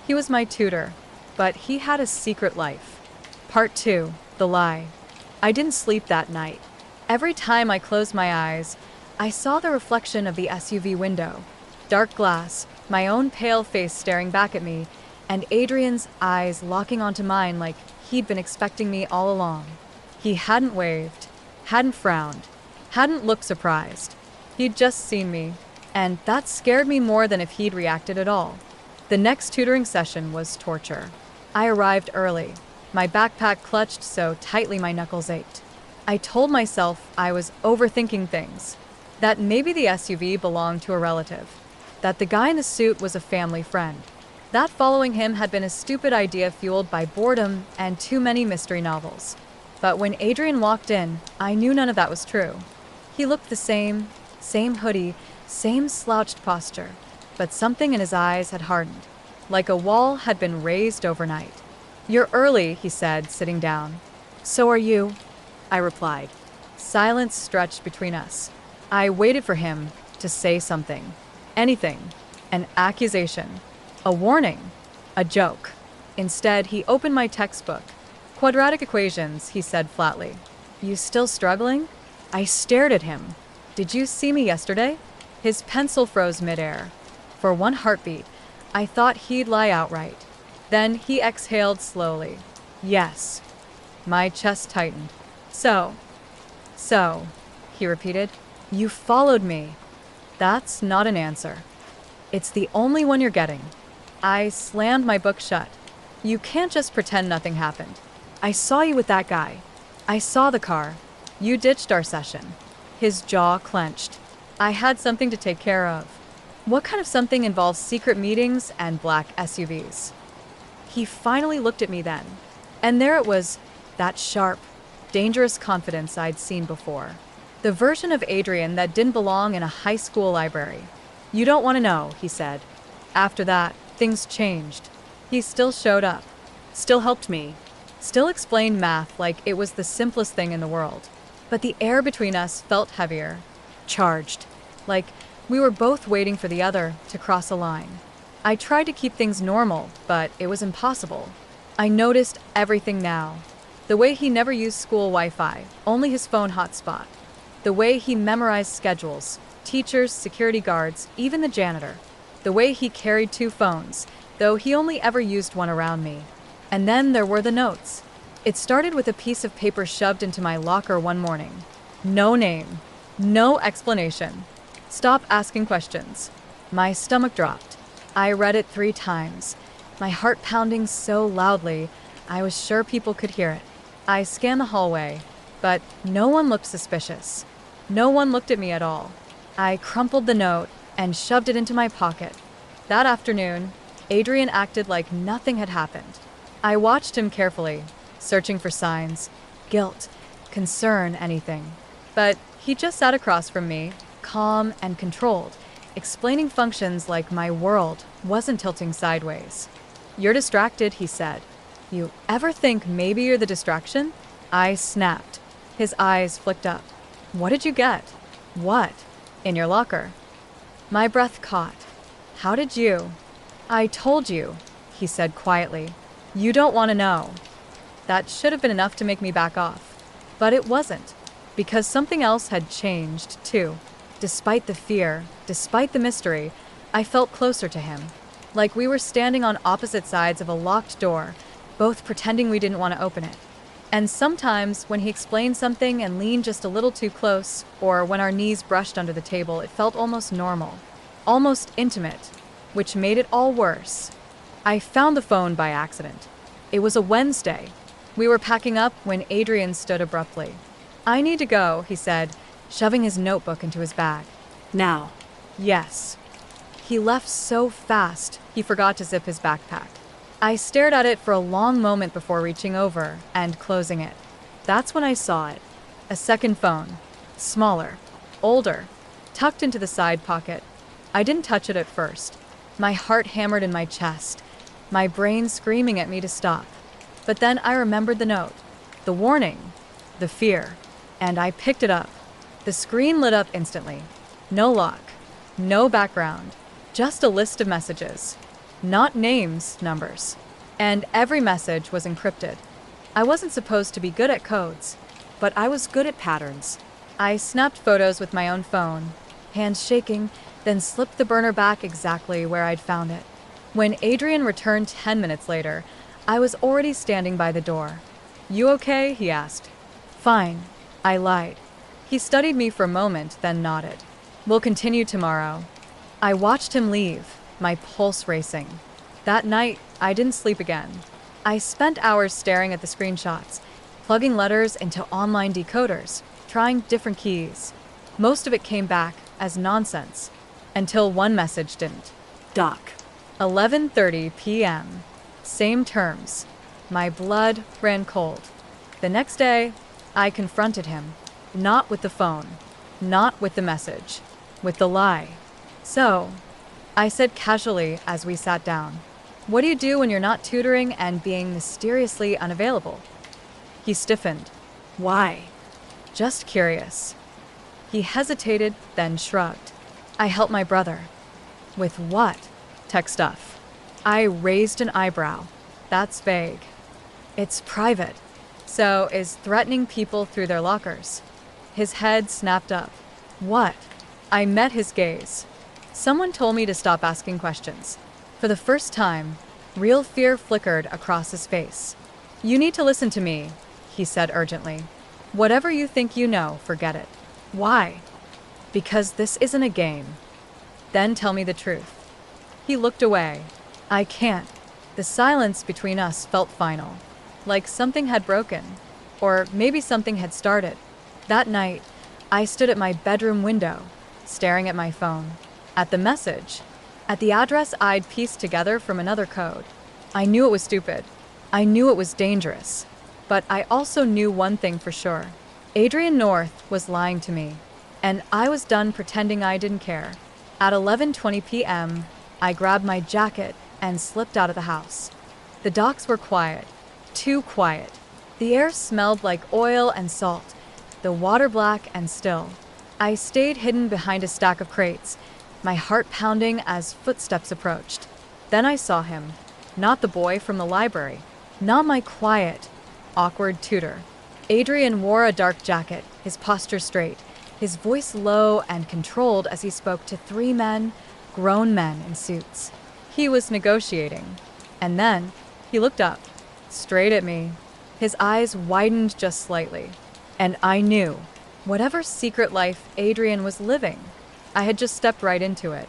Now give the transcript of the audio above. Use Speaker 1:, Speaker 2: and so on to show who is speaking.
Speaker 1: He was my tutor, but he had a secret life. Part 2, The Lie. I didn't sleep that night. Every time I closed my eyes, I saw the reflection of the SUV window. Dark glass, my own pale face staring back at me, and Adrian's eyes locking onto mine like he'd been expecting me all along. He hadn't waved, hadn't frowned, hadn't looked surprised. He'd just seen me, and that scared me more than if he'd reacted at all. The next tutoring session was torture. I arrived early, my backpack clutched so tightly my knuckles ached. I told myself I was overthinking things, that maybe the SUV belonged to a relative, that the guy in the suit was a family friend, that following him had been a stupid idea fueled by boredom and too many mystery novels. But when Adrian walked in, I knew none of that was true. He looked the same hoodie, same slouched posture, but something in his eyes had hardened, like a wall had been raised overnight. "You're early," he said, sitting down. "So are you," I replied. Silence stretched between us. I waited for him to say something. Anything. An accusation. A warning. A joke. Instead, he opened my textbook. "Quadratic equations," he said flatly. "You still struggling?" I stared at him. "Did you see me yesterday?" His pencil froze midair. For one heartbeat, I thought he'd lie outright. Then he exhaled slowly. "Yes." My chest tightened. So, he repeated, "you followed me." That's not an answer. It's the only one you're getting. I slammed my book shut. You can't just pretend nothing happened. I saw you with that guy. I saw the car. You ditched our session. His jaw clenched. I had something to take care of. What kind of something involves secret meetings and black SUVs? He finally looked at me then. And there it was, that sharp, dangerous confidence I'd seen before. The version of Adrian that didn't belong in a high school library. "You don't want to know," he said. After that, things changed. He still showed up. Still helped me. Still explained math like it was the simplest thing in the world. But the air between us felt heavier. Charged. Like we were both waiting for the other to cross a line. I tried to keep things normal, but it was impossible. I noticed everything now. The way he never used school Wi-Fi, only his phone hotspot. The way he memorized schedules, teachers, security guards, even the janitor. The way he carried 2 phones, though he only ever used one around me. And then there were the notes. It started with a piece of paper shoved into my locker one morning. No name. No explanation. "Stop asking questions." My stomach dropped. I read it 3 times, my heart pounding so loudly, I was sure people could hear it. I scanned the hallway, but no one looked suspicious. No one looked at me at all. I crumpled the note and shoved it into my pocket. That afternoon, Adrian acted like nothing had happened. I watched him carefully, searching for signs, guilt, concern, anything. But he just sat across from me, calm and controlled, explaining functions like my world wasn't tilting sideways. "You're distracted," he said. "You ever think maybe you're the distraction?" I snapped. His eyes flicked up. "What did you get?" "What?" "In your locker." My breath caught. "How did you?" "I told you," he said quietly. "You don't want to know." That should have been enough to make me back off. But it wasn't, because something else had changed, too. Despite the fear, despite the mystery, I felt closer to him. Like we were standing on opposite sides of a locked door, both pretending we didn't want to open it. And sometimes, when he explained something and leaned just a little too close, or when our knees brushed under the table, it felt almost normal. Almost intimate, which made it all worse. I found the phone by accident. It was a Wednesday. We were packing up when Adrian stood abruptly. "I need to go," he said, shoving his notebook into his bag.
Speaker 2: "Now."
Speaker 1: "Yes." He left so fast, he forgot to zip his backpack. I stared at it for a long moment before reaching over and closing it. That's when I saw it. A second phone. Smaller. Older. Tucked into the side pocket. I didn't touch it at first. My heart hammered in my chest. My brain screaming at me to stop. But then I remembered the note. The warning. The fear. And I picked it up. The screen lit up instantly. No lock. No background. Just a list of messages. Not names, numbers. And every message was encrypted. I wasn't supposed to be good at codes, but I was good at patterns. I snapped photos with my own phone, hands shaking, then slipped the burner back exactly where I'd found it. When Adrian returned 10 minutes later, I was already standing by the door. "You okay?" he asked. "Fine," I lied. He studied me for a moment, then nodded. "We'll continue tomorrow." I watched him leave, my pulse racing. That night, I didn't sleep again. I spent hours staring at the screenshots, plugging letters into online decoders, trying different keys. Most of it came back as nonsense, until one message didn't.
Speaker 2: Doc.
Speaker 1: 11:30 p.m. Same terms. My blood ran cold. The next day, I confronted him. Not with the phone. Not with the message. With the lie. "So," I said casually as we sat down, "what do you do when you're not tutoring and being mysteriously unavailable?" He stiffened.
Speaker 2: Why?
Speaker 1: "Just curious." He hesitated, then shrugged. "I help my brother." "With what?" "Tech stuff." I raised an eyebrow. "That's vague." "It's private." "So is threatening people through their lockers." His head snapped up. "What?" I met his gaze. Someone told me to stop asking questions. For the first time, real fear flickered across his face. "You need to listen to me," he said urgently. "Whatever you think you know, forget it." "Why?" "Because this isn't a game." "Then tell me the truth." He looked away. "I can't." The silence between us felt final, like something had broken, or maybe something had started. That night, I stood at my bedroom window, staring at my phone, at the message, at the address I'd pieced together from another code. I knew it was stupid. I knew it was dangerous. But I also knew one thing for sure. Adrian North was lying to me, and I was done pretending I didn't care. At 11:20 p.m., I grabbed my jacket and slipped out of the house. The docks were quiet, too quiet. The air smelled like oil and salt, the water black and still. I stayed hidden behind a stack of crates, my heart pounding as footsteps approached. Then I saw him, not the boy from the library, not my quiet, awkward tutor. Adrian wore a dark jacket, his posture straight, his voice low and controlled as he spoke to 3 men, grown men in suits. He was negotiating. And then he looked up, straight at me. His eyes widened just slightly. And I knew, whatever secret life Adrian was living, I had just stepped right into it.